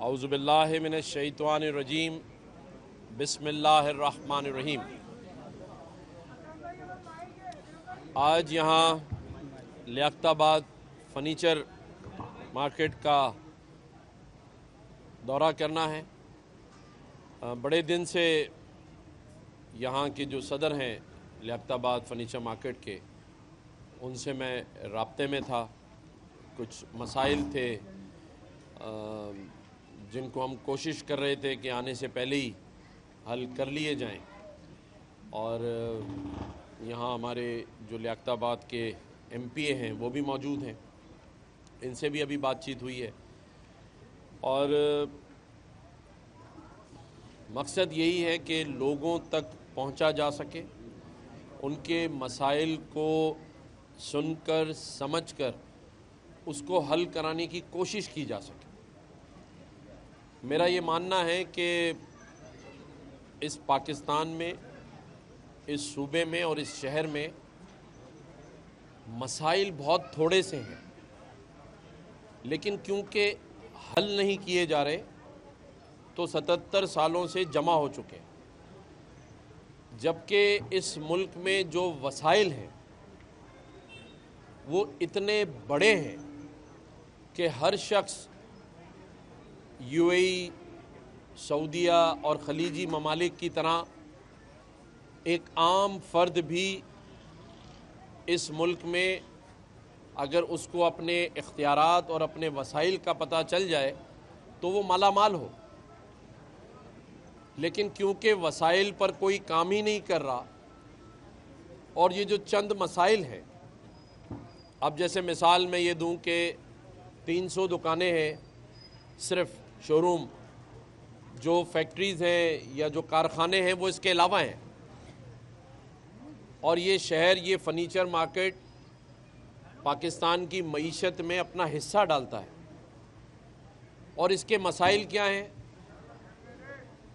اعوذ باللہ من الشیطان الرجیم بسم اللہ الرحمن الرحیم۔ آج یہاں لیاقت آباد فرنیچر مارکیٹ کا دورہ کرنا ہے۔ بڑے دن سے یہاں کے جو صدر ہیں لیاقت آباد فرنیچر مارکیٹ کے، ان سے میں رابطے میں تھا۔ کچھ مسائل تھے جن کو ہم کوشش کر رہے تھے کہ آنے سے پہلے ہی حل کر لیے جائیں، اور یہاں ہمارے جو لیاقت آباد کے ایم پی اے ہیں وہ بھی موجود ہیں، ان سے بھی ابھی بات چیت ہوئی ہے، اور مقصد یہی ہے کہ لوگوں تک پہنچا جا سکے، ان کے مسائل کو سن کر سمجھ کر اس کو حل کرانے کی کوشش کی جا سکے۔ میرا یہ ماننا ہے کہ اس پاکستان میں، اس صوبے میں اور اس شہر میں مسائل بہت تھوڑے سے ہیں، لیکن کیونکہ حل نہیں کیے جا رہے تو 77 سالوں سے جمع ہو چکے ہیں، جبکہ اس ملک میں جو وسائل ہیں وہ اتنے بڑے ہیں کہ ہر شخص یو اے ای، سعودیہ اور خلیجی ممالک کی طرح ایک عام فرد بھی اس ملک میں اگر اس کو اپنے اختیارات اور اپنے وسائل کا پتہ چل جائے تو وہ مالا مال ہو، لیکن کیونکہ وسائل پر کوئی کام ہی نہیں کر رہا، اور یہ جو چند مسائل ہیں، اب جیسے مثال میں یہ دوں کہ 300 دکانیں ہیں صرف شو روم، جو فیکٹریز ہیں یا جو کارخانے ہیں وہ اس کے علاوہ ہیں، اور یہ شہر، یہ فرنیچر مارکیٹ پاکستان کی معیشت میں اپنا حصہ ڈالتا ہے، اور اس کے مسائل کیا ہیں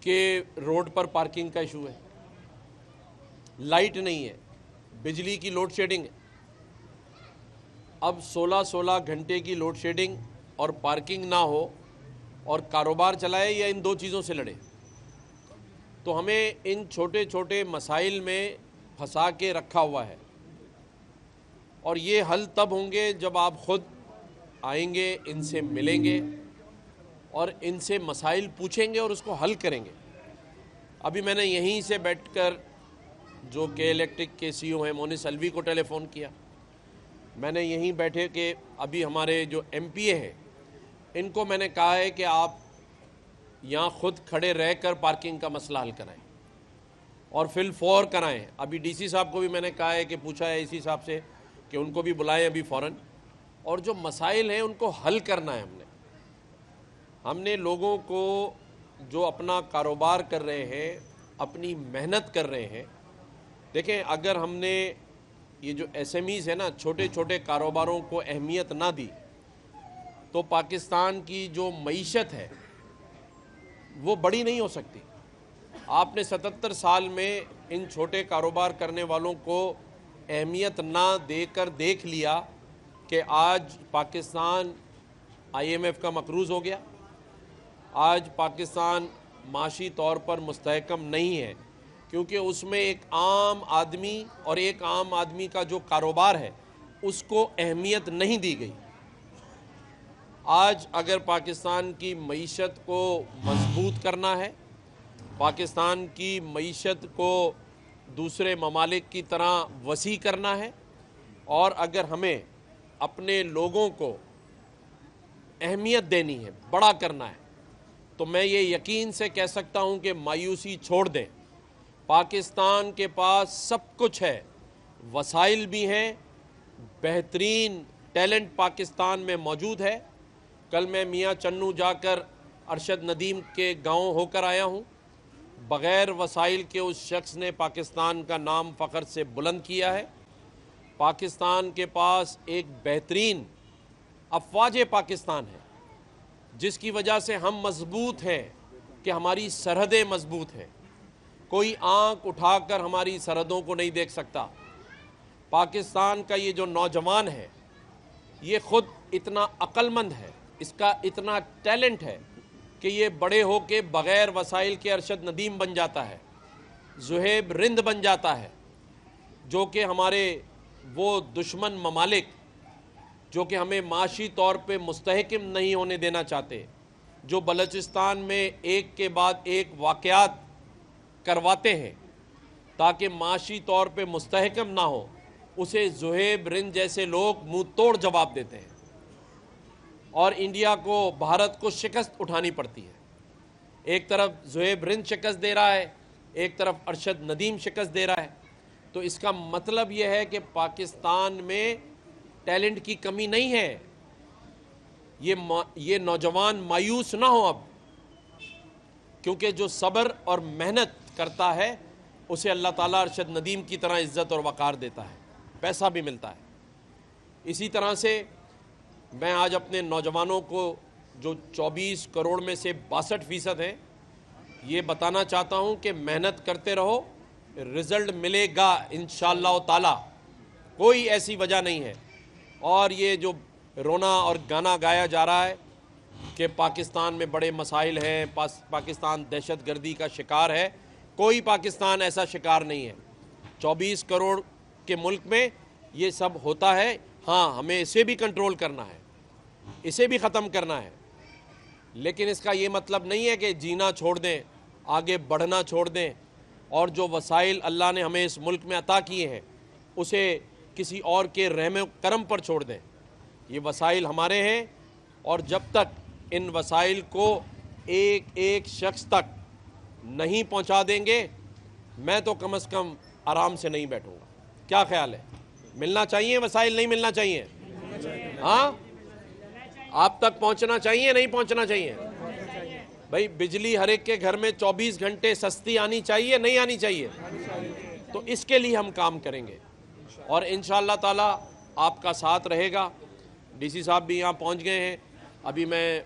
کہ روڈ پر پارکنگ کا ایشو ہے، لائٹ نہیں ہے، بجلی کی لوڈ شیڈنگ ہے۔ اب 16 گھنٹے کی لوڈ شیڈنگ اور پارکنگ نہ ہو اور کاروبار چلائے یا ان دو چیزوں سے لڑے، تو ہمیں ان چھوٹے چھوٹے مسائل میں پھنسا کے رکھا ہوا ہے، اور یہ حل تب ہوں گے جب آپ خود آئیں گے، ان سے ملیں گے اور ان سے مسائل پوچھیں گے اور اس کو حل کریں گے۔ ابھی میں نے یہیں سے بیٹھ کر جو کے الیکٹرک کے سی او ہیں مونس الوی کو ٹیلی فون کیا، میں نے یہیں بیٹھے کہ ابھی ہمارے جو ایم پی اے ہیں ان کو میں نے کہا ہے کہ آپ یہاں خود کھڑے رہ کر پارکنگ کا مسئلہ حل کرائیں اور فی الفور کرائیں۔ ابھی ڈی سی صاحب کو بھی میں نے کہا ہے کہ پوچھا ہے اسی صاحب سے کہ ان کو بھی بلائیں ابھی فوراً، اور جو مسائل ہیں ان کو حل کرنا ہے۔ ہم نے لوگوں کو جو اپنا کاروبار کر رہے ہیں، اپنی محنت کر رہے ہیں، دیکھیں اگر ہم نے یہ جو ایس ایم ایز ہیں نا، چھوٹے چھوٹے کاروباروں کو اہمیت نہ دی تو پاکستان کی جو معیشت ہے وہ بڑی نہیں ہو سکتی۔ آپ نے 77 سال میں ان چھوٹے کاروبار کرنے والوں کو اہمیت نہ دے کر دیکھ لیا کہ آج پاکستان آئی ایم ایف کا مقروض ہو گیا، آج پاکستان معاشی طور پر مستحکم نہیں ہے، کیونکہ اس میں ایک عام آدمی اور ایک عام آدمی کا جو کاروبار ہے اس کو اہمیت نہیں دی گئی۔ آج اگر پاکستان کی معیشت کو مضبوط کرنا ہے، پاکستان کی معیشت کو دوسرے ممالک کی طرح وسیع کرنا ہے، اور اگر ہمیں اپنے لوگوں کو اہمیت دینی ہے، بڑا کرنا ہے، تو میں یہ یقین سے کہہ سکتا ہوں کہ مایوسی چھوڑ دیں۔ پاکستان کے پاس سب کچھ ہے، وسائل بھی ہیں، بہترین ٹیلنٹ پاکستان میں موجود ہے۔ کل میں میاں چنو جا کر ارشد ندیم کے گاؤں ہو کر آیا ہوں، بغیر وسائل کے اس شخص نے پاکستان کا نام فخر سے بلند کیا ہے۔ پاکستان کے پاس ایک بہترین افواج پاکستان ہے، جس کی وجہ سے ہم مضبوط ہیں کہ ہماری سرحدیں مضبوط ہیں، کوئی آنکھ اٹھا کر ہماری سرحدوں کو نہیں دیکھ سکتا۔ پاکستان کا یہ جو نوجوان ہے یہ خود اتنا عقل مند ہے، اس کا اتنا ٹیلنٹ ہے کہ یہ بڑے ہو کے بغیر وسائل کے ارشد ندیم بن جاتا ہے، زہیب رند بن جاتا ہے، جو کہ ہمارے وہ دشمن ممالک جو کہ ہمیں معاشی طور پہ مستحکم نہیں ہونے دینا چاہتے، جو بلوچستان میں ایک کے بعد ایک واقعات کرواتے ہیں تاکہ معاشی طور پہ مستحکم نہ ہو، اسے زہیب رند جیسے لوگ منہ توڑ جواب دیتے ہیں، اور انڈیا کو، بھارت کو شکست اٹھانی پڑتی ہے۔ ایک طرف زہیب رند شکست دے رہا ہے، ایک طرف ارشد ندیم شکست دے رہا ہے، تو اس کا مطلب یہ ہے کہ پاکستان میں ٹیلنٹ کی کمی نہیں ہے۔ یہ نوجوان مایوس نہ ہو اب، کیونکہ جو صبر اور محنت کرتا ہے اسے اللہ تعالیٰ ارشد ندیم کی طرح عزت اور وقار دیتا ہے، پیسہ بھی ملتا ہے۔ اسی طرح سے میں آج اپنے نوجوانوں کو، جو 24 کروڑ میں سے 62% ہیں، یہ بتانا چاہتا ہوں کہ محنت کرتے رہو، رزلٹ ملے گا انشاءاللہ تعالی، کوئی ایسی وجہ نہیں ہے۔ اور یہ جو رونا اور گانا گایا جا رہا ہے کہ پاکستان میں بڑے مسائل ہیں، پاکستان دہشت گردی کا شکار ہے، کوئی پاکستان ایسا شکار نہیں ہے۔ 24 کروڑ کے ملک میں یہ سب ہوتا ہے، ہاں ہمیں اسے بھی کنٹرول کرنا ہے، اسے بھی ختم کرنا ہے، لیکن اس کا یہ مطلب نہیں ہے کہ جینا چھوڑ دیں، آگے بڑھنا چھوڑ دیں، اور جو وسائل اللہ نے ہمیں اس ملک میں عطا کیے ہیں اسے کسی اور کے رحم و کرم پر چھوڑ دیں۔ یہ وسائل ہمارے ہیں، اور جب تک ان وسائل کو ایک ایک شخص تک نہیں پہنچا دیں گے، میں تو کم از کم آرام سے نہیں بیٹھوں گا۔ کیا خیال ہے؟ ملنا چاہیے وسائل، نہیں ملنا چاہیے؟ ہاں، آپ تک پہنچنا چاہیے، نہیں پہنچنا چاہیے؟ بھائی بجلی ہر ایک کے گھر میں 24 گھنٹے سستی آنی چاہیے، نہیں آنی چاہیے؟ تو اس کے لیے ہم کام کریں گے، اور انشاءاللہ تعالی آپ کا ساتھ رہے گا۔ ڈی سی صاحب بھی یہاں پہنچ گئے ہیں، ابھی میں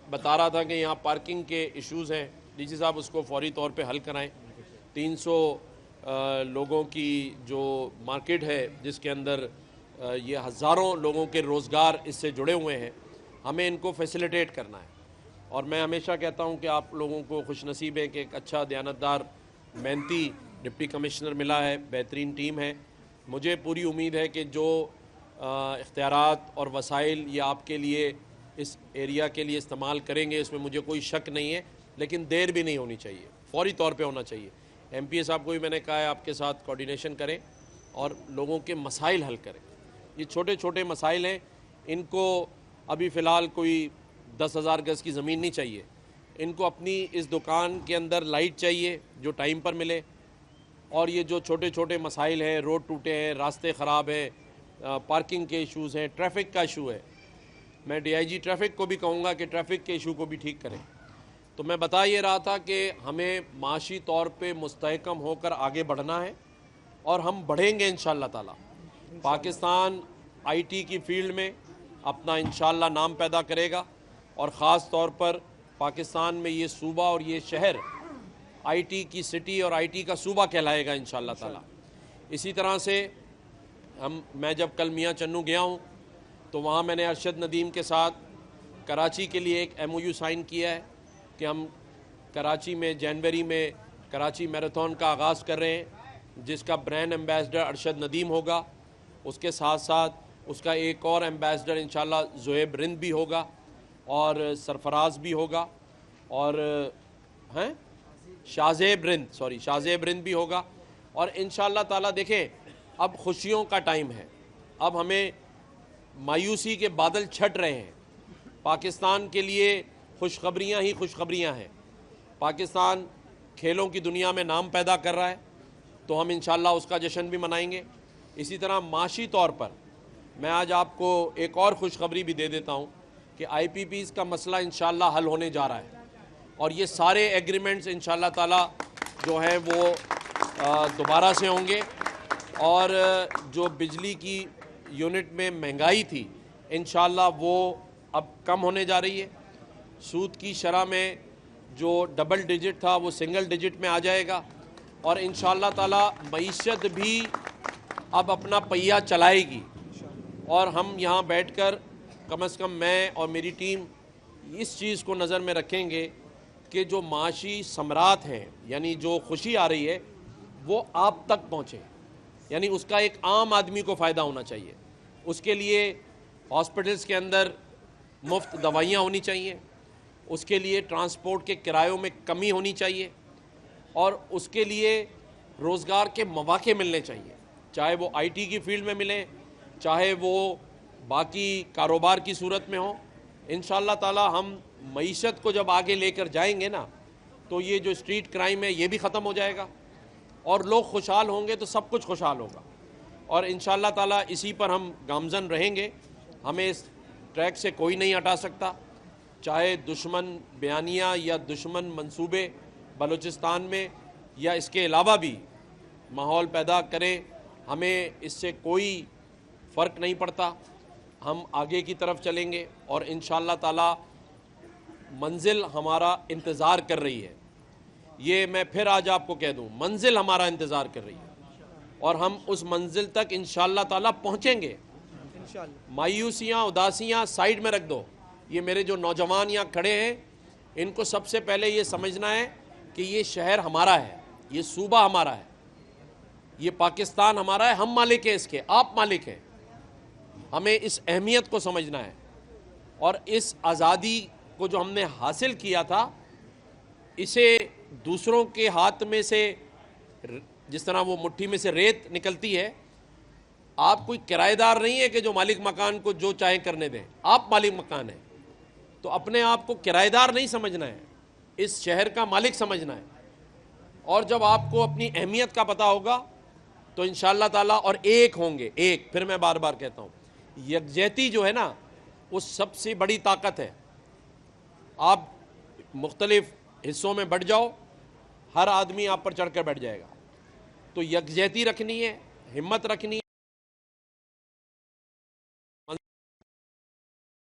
بتا رہا تھا کہ یہاں پارکنگ کے ایشوز ہیں، ڈی سی صاحب اس کو فوری طور پہ حل کرائیں۔ 300 لوگوں کی جو مارکیٹ ہے جس کے اندر یہ ہزاروں لوگوں کے روزگار اس سے جڑے ہوئے ہیں، ہمیں ان کو فیسیلیٹیٹ کرنا ہے۔ اور میں ہمیشہ کہتا ہوں کہ آپ لوگوں کو خوش نصیب ہے کہ ایک اچھا دیانتدار محنتی ڈپٹی کمشنر ملا ہے، بہترین ٹیم ہے۔ مجھے پوری امید ہے کہ جو اختیارات اور وسائل یہ آپ کے لیے اس ایریا کے لیے استعمال کریں گے، اس میں مجھے کوئی شک نہیں ہے، لیکن دیر بھی نہیں ہونی چاہیے، فوری طور پہ ہونا چاہیے۔ ایم پی اے صاحب کو بھی میں نے کہا ہے آپ کے ساتھ کوارڈینیشن کریں اور لوگوں کے مسائل حل کریں۔ یہ چھوٹے چھوٹے مسائل ہیں، ان کو ابھی فی الحال کوئی 10,000 گز کی زمین نہیں چاہیے، ان کو اپنی اس دکان کے اندر لائٹ چاہیے جو ٹائم پر ملے، اور یہ جو چھوٹے چھوٹے مسائل ہیں، روڈ ٹوٹے ہیں، راستے خراب ہیں، پارکنگ کے ایشوز ہیں، ٹریفک کا ایشو ہے، میں ڈی آئی جی ٹریفک کو بھی کہوں گا کہ ٹریفک کے ایشو کو بھی ٹھیک کریں۔ تو میں بتا یہ رہا تھا کہ ہمیں معاشی طور پہ مستحکم ہو کر آگے بڑھنا ہے، اور ہم بڑھیں گے انشاءاللہ تعالی۔ پاکستان آئی ٹی کی فیلڈ میں اپنا انشاءاللہ نام پیدا کرے گا، اور خاص طور پر پاکستان میں یہ صوبہ اور یہ شہر آئی ٹی کی سٹی اور آئی ٹی کا صوبہ کہلائے گا انشاءاللہ تعالی۔ اسی طرح سے میں جب کل میاں چنو گیا ہوں تو وہاں میں نے ارشد ندیم کے ساتھ کراچی کے لیے ایک ایم او یو سائن کیا ہے کہ ہم کراچی میں جنوری میں کراچی میراتھن کا آغاز کر رہے ہیں، جس کا برانڈ ایمبیسڈر ارشد ندیم ہوگا، اس کے ساتھ ساتھ اس کا ایک اور ایمبیسڈر انشاءاللہ زہیب رند بھی ہوگا، اور سرفراز بھی ہوگا، اور شاہزیب رند بھی ہوگا، اور انشاءاللہ تعالی دیکھیں اب خوشیوں کا ٹائم ہے، اب ہمیں مایوسی کے بادل چھٹ رہے ہیں، پاکستان کے لیے خوشخبریاں ہی خوشخبریاں ہیں، پاکستان کھیلوں کی دنیا میں نام پیدا کر رہا ہے، تو ہم انشاءاللہ اس کا جشن بھی منائیں گے۔ اسی طرح معاشی طور پر میں آج آپ کو ایک اور خوشخبری بھی دے دیتا ہوں کہ آئی پی پیز کا مسئلہ انشاءاللہ حل ہونے جا رہا ہے، اور یہ سارے ایگریمنٹس انشاءاللہ تعالی جو ہے وہ دوبارہ سے ہوں گے، اور جو بجلی کی یونٹ میں مہنگائی تھی انشاءاللہ وہ اب کم ہونے جا رہی ہے، سود کی شرح میں جو ڈبل ڈیجٹ تھا وہ سنگل ڈیجٹ میں آ جائے گا، اور انشاءاللہ تعالی معیشت بھی اب اپنا پہیہ چلائے گی، اور ہم یہاں بیٹھ کر کم از کم میں اور میری ٹیم اس چیز کو نظر میں رکھیں گے کہ جو معاشی ثمرات ہیں، یعنی جو خوشی آ رہی ہے، وہ آپ تک پہنچے، یعنی اس کا ایک عام آدمی کو فائدہ ہونا چاہیے۔ اس کے لیے ہاسپٹلس کے اندر مفت دوائیاں ہونی چاہیے، اس کے لیے ٹرانسپورٹ کے کرایوں میں کمی ہونی چاہیے، اور اس کے لیے روزگار کے مواقع ملنے چاہیے، چاہے وہ آئی ٹی کی فیلڈ میں ملیں، چاہے وہ باقی کاروبار کی صورت میں ہوں۔ انشاءاللہ تعالی ہم معیشت کو جب آگے لے کر جائیں گے نا، تو یہ جو اسٹریٹ کرائم ہے یہ بھی ختم ہو جائے گا، اور لوگ خوشحال ہوں گے تو سب کچھ خوشحال ہوگا۔ اور انشاءاللہ تعالی اسی پر ہم گامزن رہیں گے، ہمیں اس ٹریک سے کوئی نہیں ہٹا سکتا، چاہے دشمن بیانیہ یا دشمن منصوبے بلوچستان میں یا اس کے علاوہ بھی ماحول پیدا کریں، ہمیں اس سے کوئی فرق نہیں پڑتا۔ ہم آگے کی طرف چلیں گے، اور انشاءاللہ تعالی منزل ہمارا انتظار کر رہی ہے۔ یہ میں پھر آج آپ کو کہہ دوں، منزل ہمارا انتظار کر رہی ہے، اور ہم اس منزل تک انشاءاللہ تعالی پہنچیں گے۔ مایوسیاں، اداسیاں سائیڈ میں رکھ دو۔ یہ میرے جو نوجوان یہاں کھڑے ہیں، ان کو سب سے پہلے یہ سمجھنا ہے کہ یہ شہر ہمارا ہے، یہ صوبہ ہمارا ہے، یہ پاکستان ہمارا ہے، ہم مالک ہیں اس کے، آپ مالک ہیں۔ ہمیں اس اہمیت کو سمجھنا ہے، اور اس آزادی کو جو ہم نے حاصل کیا تھا، اسے دوسروں کے ہاتھ میں سے جس طرح وہ مٹھی میں سے ریت نکلتی ہے، آپ کوئی کرایہ دار نہیں ہے کہ جو مالک مکان کو جو چاہیں کرنے دیں، آپ مالک مکان ہیں، تو اپنے آپ کو کرایہ دار نہیں سمجھنا ہے، اس شہر کا مالک سمجھنا ہے۔ اور جب آپ کو اپنی اہمیت کا پتہ ہوگا تو انشاءاللہ تعالیٰ اور ایک ہوں گے، ایک، پھر میں بار بار کہتا ہوں، یکجہتی جو ہے نا، وہ سب سے بڑی طاقت ہے۔ آپ مختلف حصوں میں بٹ جاؤ، ہر آدمی آپ پر چڑھ کر بیٹھ جائے گا، تو یکجہتی رکھنی ہے، ہمت رکھنی ہے،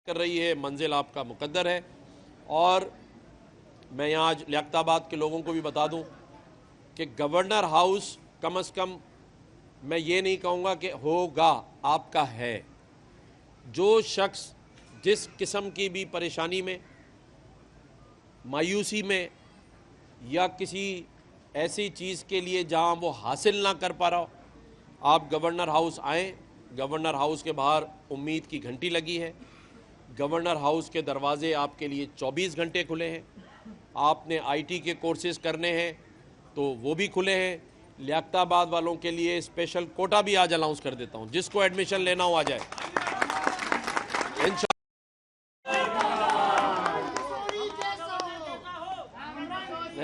کر رہی ہے، منزل آپ کا مقدر ہے۔ اور میں یہاں آج لیاقت آباد کے لوگوں کو بھی بتا دوں کہ گورنر ہاؤس کم از کم، میں یہ نہیں کہوں گا کہ ہوگا، آپ کا ہے۔ جو شخص جس قسم کی بھی پریشانی میں، مایوسی میں، یا کسی ایسی چیز کے لیے جہاں وہ حاصل نہ کر پا رہا ہو، آپ گورنر ہاؤس آئیں۔ گورنر ہاؤس کے باہر امید کی گھنٹی لگی ہے، گورنر ہاؤس کے دروازے آپ کے لیے 24 گھنٹے کھلے ہیں۔ آپ نے آئی ٹی کے کورسز کرنے ہیں تو وہ بھی کھلے ہیں۔ لیاقت آباد والوں کے لیے اسپیشل کوٹا بھی آج اناؤنس کر دیتا ہوں، جس کو ایڈمیشن لینا ہو آ جائے۔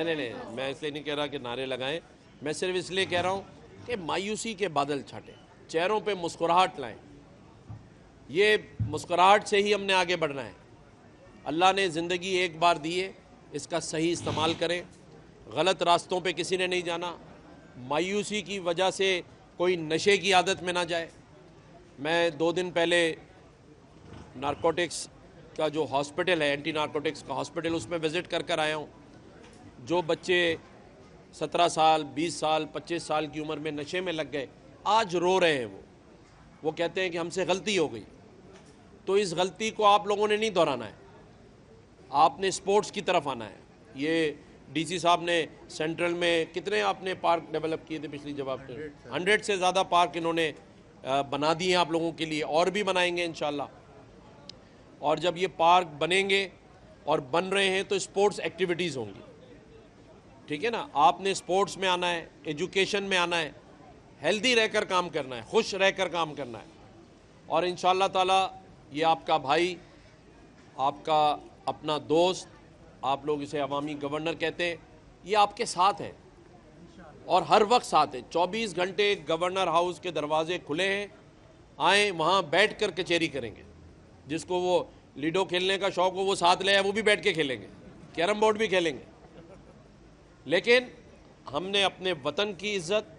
نہیں، میں اس لیے نہیں کہہ رہا کہ نعرے لگائیں، میں صرف اس لیے کہہ رہا ہوں کہ مایوسی کے بادل چھاٹیں، چہروں پہ مسکراہٹ لائیں۔ یہ مسکراہٹ سے ہی ہم نے آگے بڑھنا ہے۔ اللہ نے زندگی ایک بار دی ہے، اس کا صحیح استعمال کریں، غلط راستوں پہ کسی نے نہیں جانا۔ مایوسی کی وجہ سے کوئی نشے کی عادت میں نہ جائے۔ میں 2 دن پہلے نارکوٹکس کا جو ہاسپٹل ہے، اینٹی نارکوٹکس کا ہاسپٹل، اس میں وزٹ کر آیا ہوں۔ جو بچے 17 سال، 20 سال، 25 سال کی عمر میں نشے میں لگ گئے، آج رو رہے ہیں۔ وہ کہتے ہیں کہ ہم سے غلطی ہو گئی۔ تو اس غلطی کو آپ لوگوں نے نہیں دہرانا ہے، آپ نے سپورٹس کی طرف آنا ہے۔ یہ ڈی سی صاحب نے سینٹرل میں کتنے آپ نے پارک ڈیولپ کیے تھے پچھلی، جب آپ نے 100 سے زیادہ پارک انہوں نے بنا دیے ہیں آپ لوگوں کے لیے، اور بھی بنائیں گے انشاءاللہ۔ اور جب یہ پارک بنیں گے اور بن رہے ہیں تو سپورٹس ایکٹیویٹیز ہوں گی، ٹھیک ہے نا؟ آپ نے سپورٹس میں آنا ہے، ایجوکیشن میں آنا ہے، ہیلدی رہ کر کام کرنا ہے، خوش رہ کر کام کرنا ہے۔ اور انشاءاللہ تعالی یہ آپ کا بھائی، آپ کا اپنا دوست، آپ لوگ اسے عوامی گورنر کہتے ہیں، یہ آپ کے ساتھ ہے اور ہر وقت ساتھ ہے۔ 24 گھنٹے گورنر ہاؤس کے دروازے کھلے ہیں، آئیں، وہاں بیٹھ کر کچہری کریں گے۔ جس کو وہ لیڈو کھیلنے کا شوق ہو وہ ساتھ لے آئے، وہ بھی بیٹھ کے کھیلیں گے، کیرم بورڈ بھی کھیلیں گے۔ لیکن ہم نے اپنے وطن کی عزت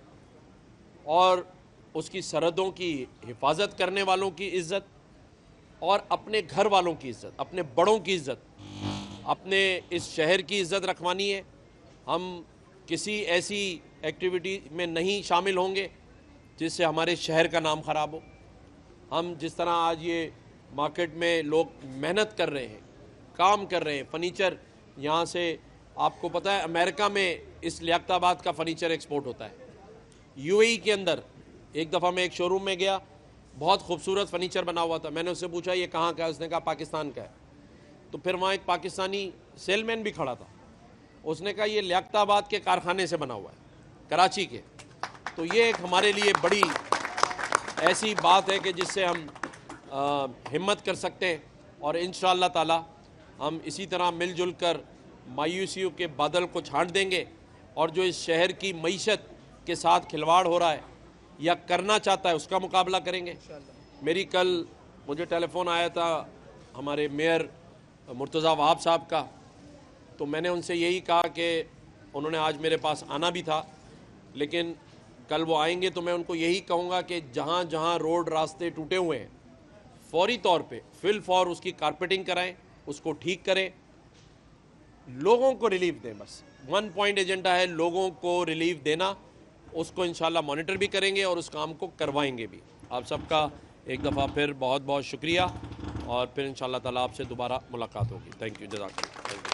اور اس کی سرحدوں کی حفاظت کرنے والوں کی عزت اور اپنے گھر والوں کی عزت، اپنے بڑوں کی عزت، اپنے اس شہر کی عزت رکھوانی ہے۔ ہم کسی ایسی ایکٹیویٹی میں نہیں شامل ہوں گے جس سے ہمارے شہر کا نام خراب ہو۔ ہم جس طرح آج یہ مارکیٹ میں لوگ محنت کر رہے ہیں، کام کر رہے ہیں، فرنیچر یہاں سے آپ کو پتہ ہے امریکہ میں اس لیاقت آباد کا فرنیچر ایکسپورٹ ہوتا ہے. UAE کے اندر ایک دفعہ میں ایک شو روم میں گیا, بہت خوبصورت فرنیچر بنا ہوا تھا. میں نے اس سے پوچھا یہ کہاں کا ہے؟ اس نے کہا پاکستان کا ہے. تو پھر وہاں ایک پاکستانی سیل مین بھی کھڑا تھا. اس نے کہا یہ لیاقت آباد کے کارخانے سے بنا ہوا ہے, کراچی کے. تو یہ ایک ہمارے لیے بڑی ایسی بات ہے کہ جس سے ہم ہمت کر سکتے ہیں, اور انشاءاللہ تعالی ہم اسی طرح مل جل کر مایوسیوں کے بادل کو چھانٹ دیں گے, اور جو اس شہر کی معیشت کے ساتھ کھلواڑ ہو رہا ہے یا کرنا چاہتا ہے اس کا مقابلہ کریں گے. میری کل مجھے ٹیلی فون آیا تھا ہمارے میئر مرتضی وہاب صاحب کا, تو میں نے ان سے یہی کہا کہ انہوں نے آج میرے پاس آنا بھی تھا, لیکن کل وہ آئیں گے تو میں ان کو یہی کہوں گا کہ جہاں جہاں روڈ راستے ٹوٹے ہوئے ہیں فوری طور پہ فی الفور اس کی کارپیٹنگ کرائیں, اس کو ٹھیک کریں, لوگوں کو ریلیف دیں. بس 1 پوائنٹ ایجنڈا ہے لوگوں کو ریلیف دینا. اس کو انشاءاللہ مانیٹر بھی کریں گے اور اس کام کو کروائیں گے بھی. آپ سب کا ایک دفعہ پھر بہت بہت شکریہ, اور پھر انشاءاللہ تعالیٰ آپ سے دوبارہ ملاقات ہوگی. تھینک یو, جزاک اللہ.